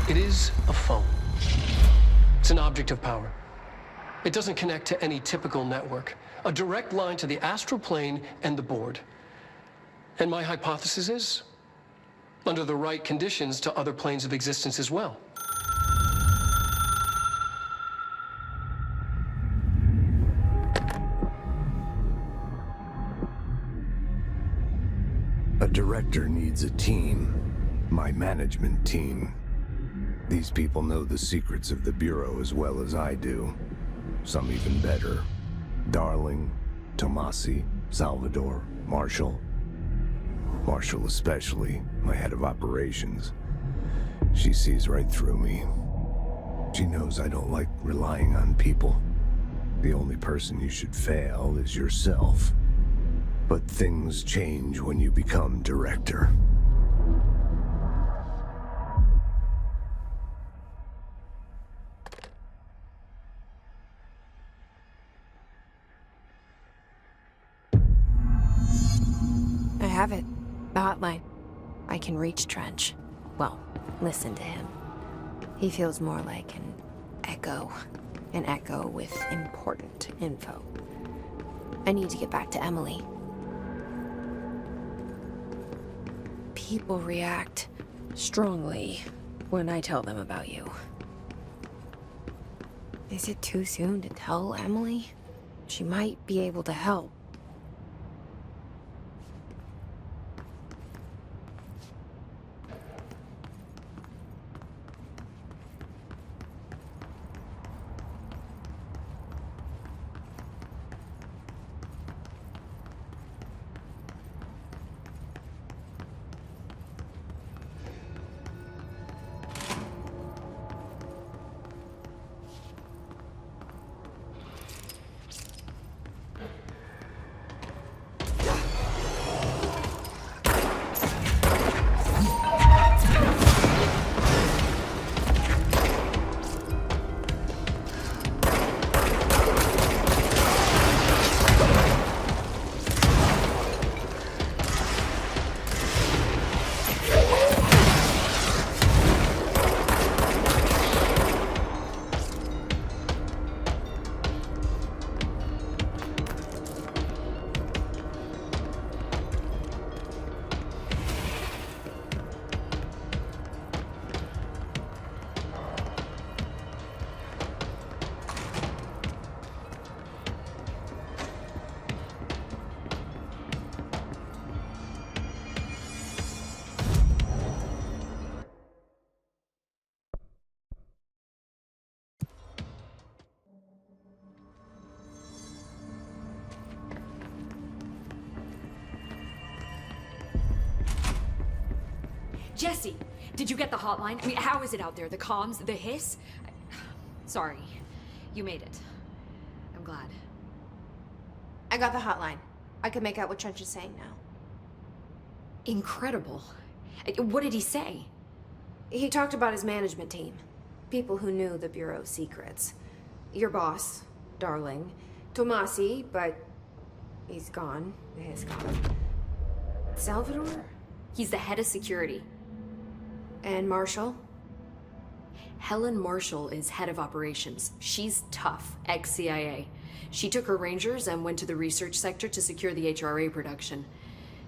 It is a phone. It's an object of power. It doesn't connect to any typical network. A direct line to the astral plane and the board. And my hypothesis is, under the right conditions, to other planes of existence as well. A director needs a team. My management team. These people know the secrets of the Bureau as well as I do. Some even better. Darling, Tomasi, Salvador, Marshall. Marshall especially, my head of operations. She sees right through me. She knows I don't like relying on people. The only person you should fail is yourself. But things change when you become director. I have it. The hotline. I can reach Trench. Well, listen to him. He feels more like an echo. An echo with important info. I need to get back to Emily. People react strongly when I tell them about you. Is it too soon to tell Emily? She might be able to help. Jesse, did you get the hotline? I mean, how is it out there? The comms, the hiss? Sorry, you made it. I'm glad. I got the hotline. I can make out what Trench is saying now. Incredible. What did he say? He talked about his management team. People who knew the Bureau's secrets. Your boss, Darling. Tomasi, but he's gone. He's gone. Salvador? He's the head of security. And Marshall? Helen Marshall is head of operations. She's tough, ex-CIA. She took her Rangers and went to the research sector to secure the HRA production.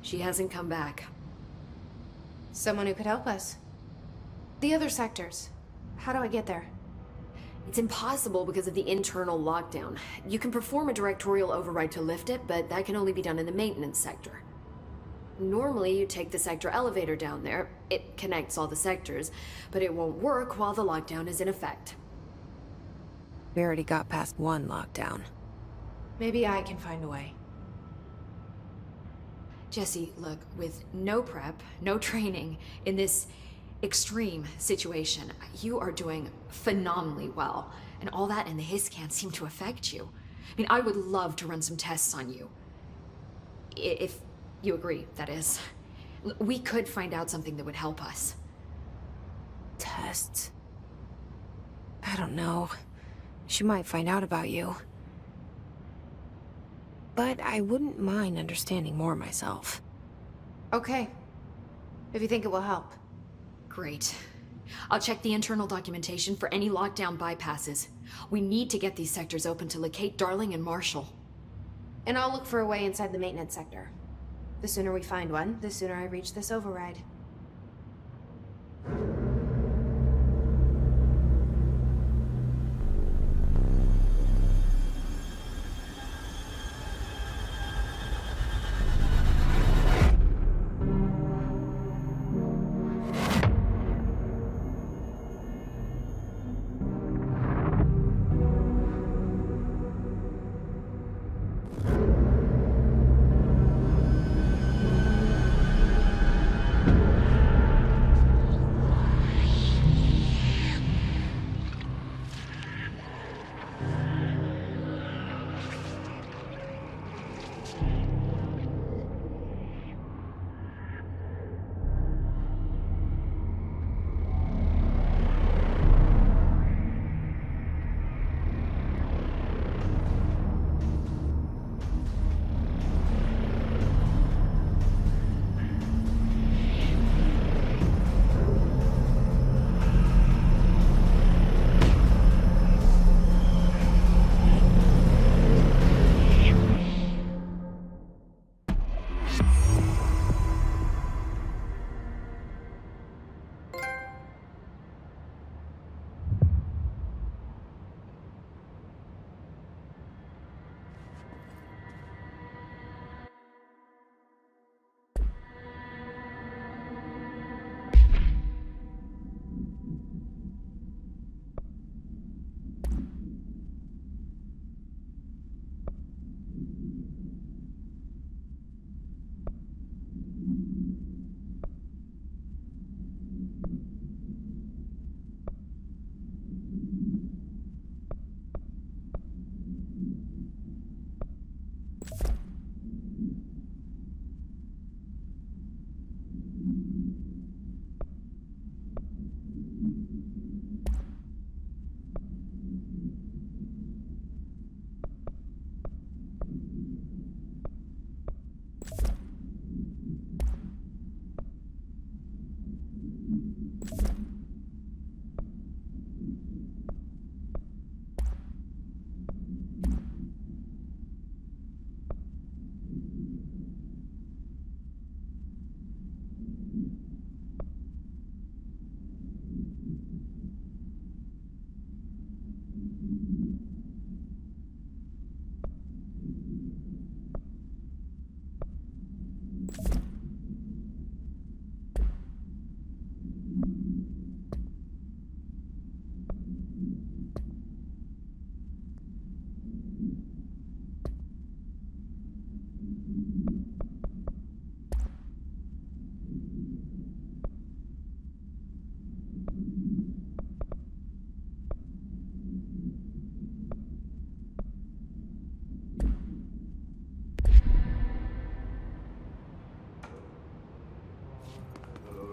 She hasn't come back. Someone who could help us. The other sectors. How do I get there? It's impossible because of the internal lockdown. You can perform a directorial override to lift it, but that can only be done in the maintenance sector. Normally, you take the sector elevator down there. It connects all the sectors, but it won't work while the lockdown is in effect. We already got past one lockdown. Maybe I can find a way. Jesse, look, with no prep, no training, in this extreme situation, you are doing phenomenally well. And all that and the hiss can't seem to affect you. I mean, I would love to run some tests on you. If you agree, that is. We could find out something that would help us. Tests? I don't know. She might find out about you. But I wouldn't mind understanding more myself. Okay. If you think it will help. Great. I'll check the internal documentation for any lockdown bypasses. We need to get these sectors open to locate Darling and Marshall. And I'll look for a way inside the maintenance sector. The sooner we find one, the sooner I reach this override.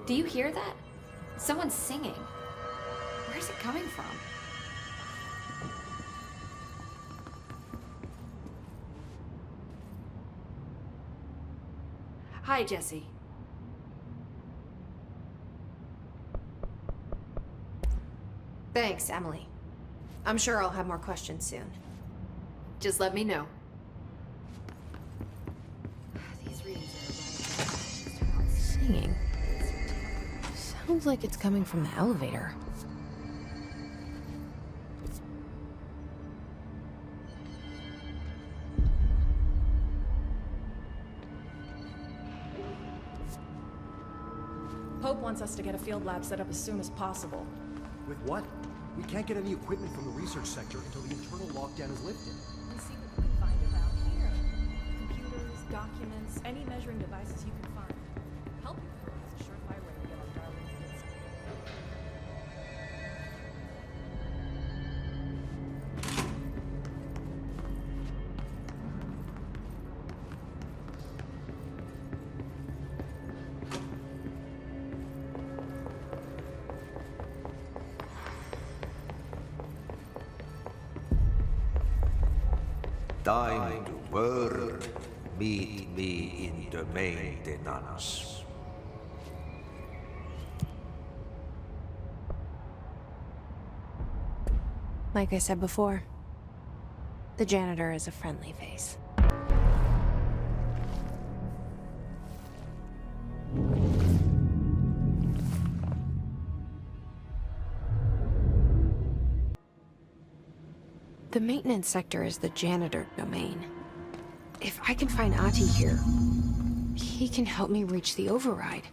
Do you hear that? Someone's singing. Where's it coming from? Hi, Jesse. Thanks, Emily. I'm sure I'll have more questions soon. Just let me know. These readings are Singing. Sounds like it's coming from the elevator. Pope wants us to get a field lab set up as soon as possible. With what? We can't get any equipment from the research sector until the internal lockdown is lifted. And see what you can find around here. Computers, documents, any measuring devices you can find. Help you through is a surefire way to get our darlings kids. Time to work. Meet me in the maintenance. Like I said before, the janitor is a friendly face. The maintenance sector is the janitor domain. If I can find Ahti here, he can help me reach the override.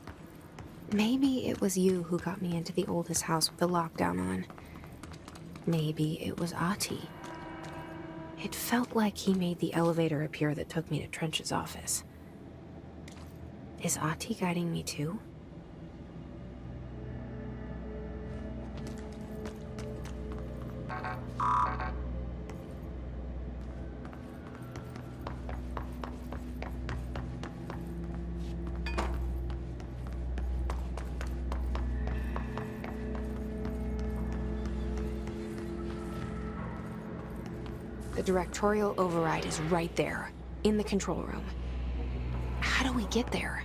Maybe it was you who got me into the oldest house with the lockdown on. Maybe it was Ahti. It felt like he made the elevator appear that took me to Trench's office. Is Ahti guiding me too? The directorial override is right there, in the control room. How do we get there?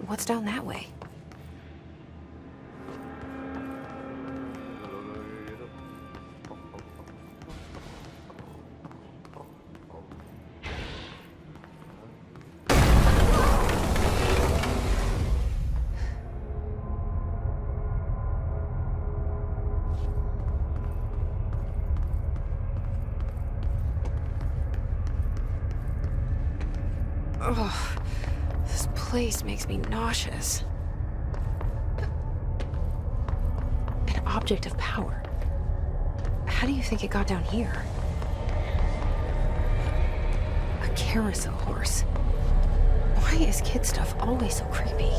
What's down that way? Ugh, this place makes me nauseous. object of power. How do you think it got down here? A carousel horse. Why is kid stuff always so creepy?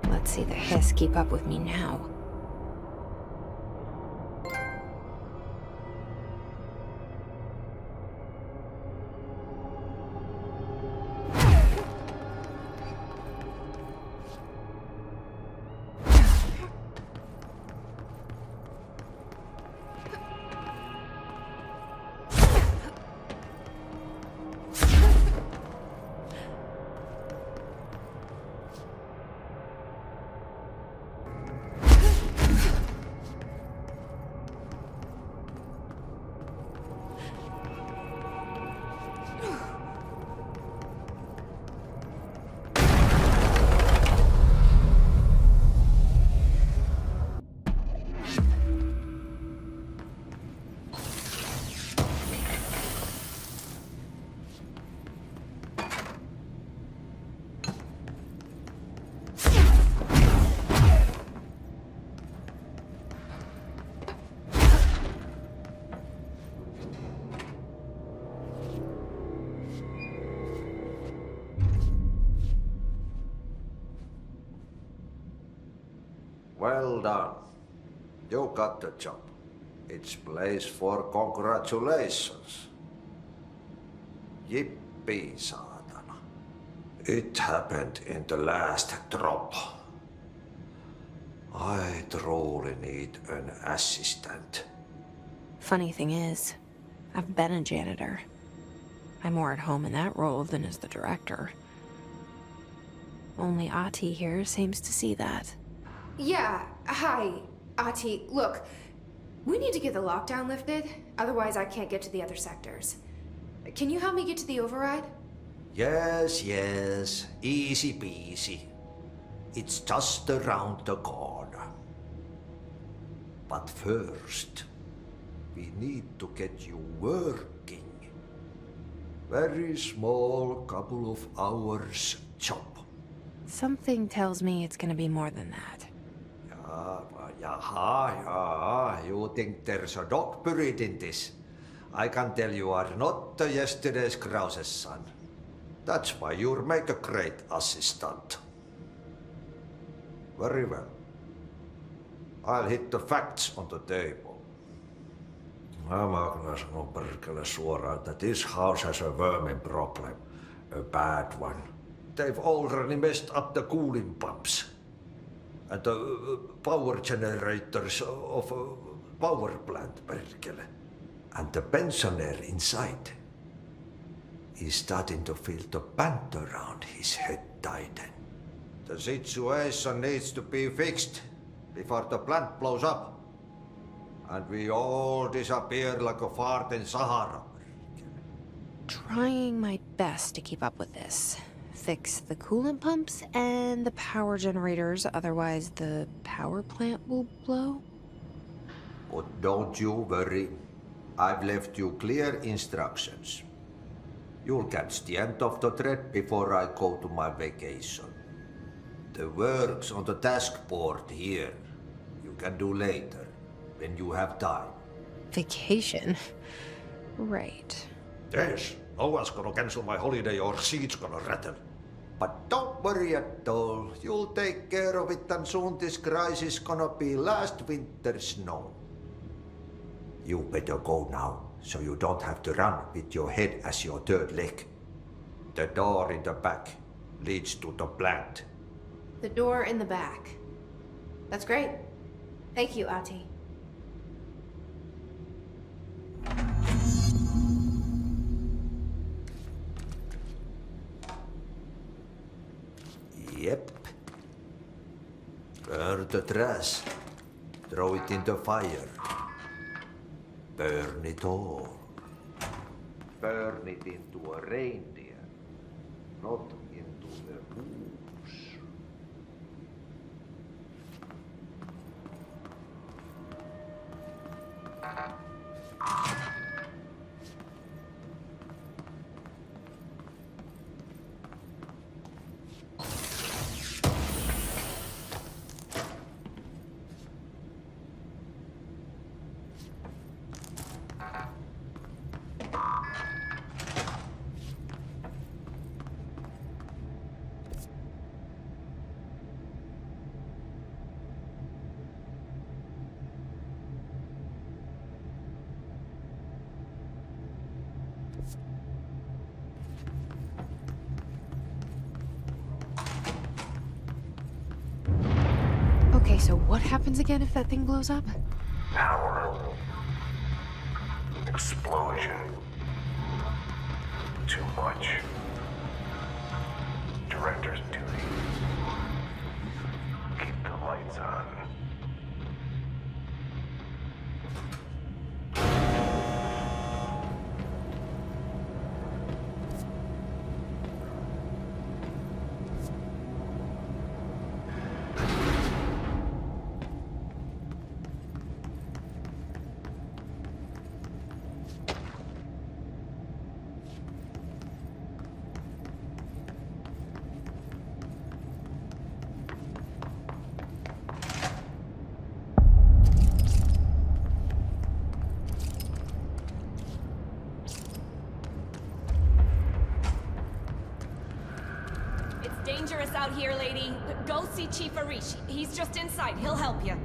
Let's see the hiss keep up with me now. Well done. You got the job. It's place for congratulations. Yippee, saatana. It happened in the last drop. I truly need an assistant. Funny thing is, I've been a janitor. I'm more at home in that role than as the director. Only Ahti here seems to see that. Yeah, hi, Ahti. Look, we need to get the lockdown lifted, otherwise I can't get to the other sectors. Can you help me get to the override? Yes, easy peasy. It's just around the corner. But first, we need to get you working. Very small, couple of hours job. Something tells me it's gonna be more than that. You think there's a dog buried in this? I can tell you are not yesterday's Krause's son. That's why you'll make a great assistant. Very well. I'll hit the facts on the table. Mä kyllä sanon perkele suoraan, that this house has a vermin problem. A bad one. They've already messed up the cooling pumps. And the power generators of a power plant, perkele. And the pensioner inside is starting to feel the band around his head tighten. The situation needs to be fixed before the plant blows up. And we all disappear like a fart in Sahara. Trying my best to keep up with this. Fix the coolant pumps and the power generators, otherwise the power plant will blow. But don't you worry. I've left you clear instructions. You'll catch the end of the thread before I go to my vacation. The work's on the task board here. You can do later, when you have time. Vacation? Right. Yes, no one's gonna cancel my holiday or seat's gonna rattle. But don't worry at all. You'll take care of it, and soon this crisis gonna be last winter's snow. You better go now, so you don't have to run with your head as your third leg. The door in the back leads to the plant. The door in the back. That's great. Thank you, Ati. Yep. Burn the trash. Throw it in the fire. Burn it all. Burn it into a reindeer, not into a moose. Okay, so what happens again if that thing blows up? Power. Explosion. Too much. Director's duty. Keep the lights on. Dangerous out here, lady. Go see Chief Arish. He's just inside. He'll help you.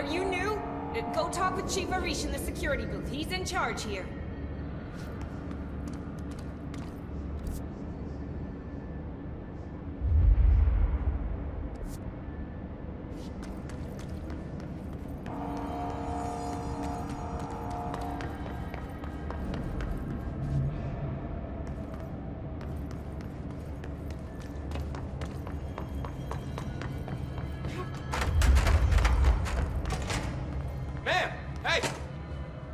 Damn, you knew? Go talk with Chief Arish in the security booth. He's in charge here. Ma'am! Hey!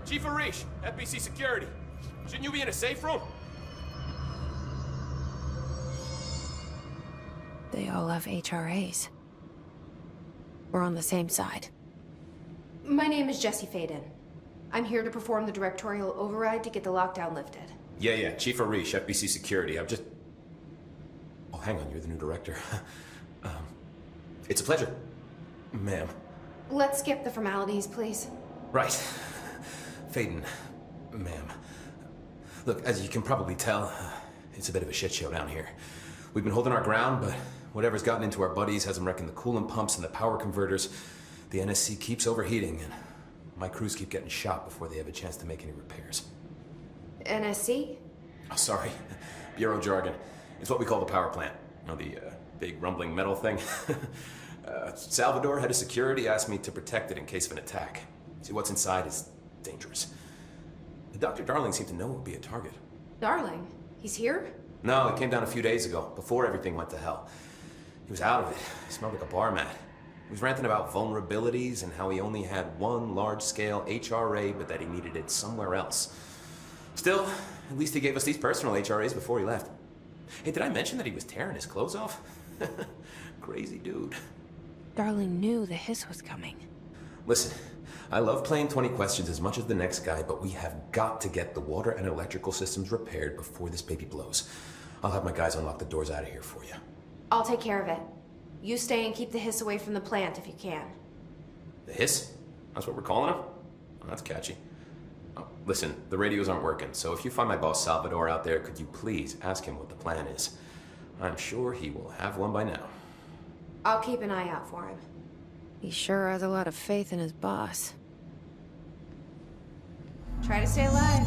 Chief Arish, FBC Security. Shouldn't you be in a safe room? They all have HRAs. We're on the same side. My name is Jesse Faden. I'm here to perform the directorial override to get the lockdown lifted. Yeah, Chief Arish, FBC Security. I'm just... Oh, hang on, you're the new director. It's a pleasure, ma'am. Let's skip the formalities, please. Right. Faden, ma'am. Look, as you can probably tell, it's a bit of a shit show down here. We've been holding our ground, but whatever's gotten into our buddies has them wrecking the coolant pumps and the power converters. The NSC keeps overheating, and my crews keep getting shot before they have a chance to make any repairs. NSC? Oh, sorry. Bureau jargon. It's what we call the power plant. You know, the big rumbling metal thing? Salvador, head of security, asked me to protect it in case of an attack. See, what's inside is dangerous. Dr. Darling seemed to know it would be a target. Darling? He's here? No, he came down a few days ago, before everything went to hell. He was out of it. He smelled like a bar mat. He was ranting about vulnerabilities and how he only had one large-scale HRA, but that he needed it somewhere else. Still, at least he gave us these personal HRAs before he left. Hey, did I mention that he was tearing his clothes off? Crazy dude. Darling knew the hiss was coming. Listen, I love playing 20 questions as much as the next guy, but we have got to get the water and electrical systems repaired before this baby blows. I'll have my guys unlock the doors out of here for you. I'll take care of it. You stay and keep the hiss away from the plant if you can. The hiss? That's what we're calling him? Oh, that's catchy. Oh, listen, the radios aren't working, so if you find my boss Salvador out there, could you please ask him what the plan is? I'm sure he will have one by now. I'll keep an eye out for him. He sure has a lot of faith in his boss. Try to stay alive.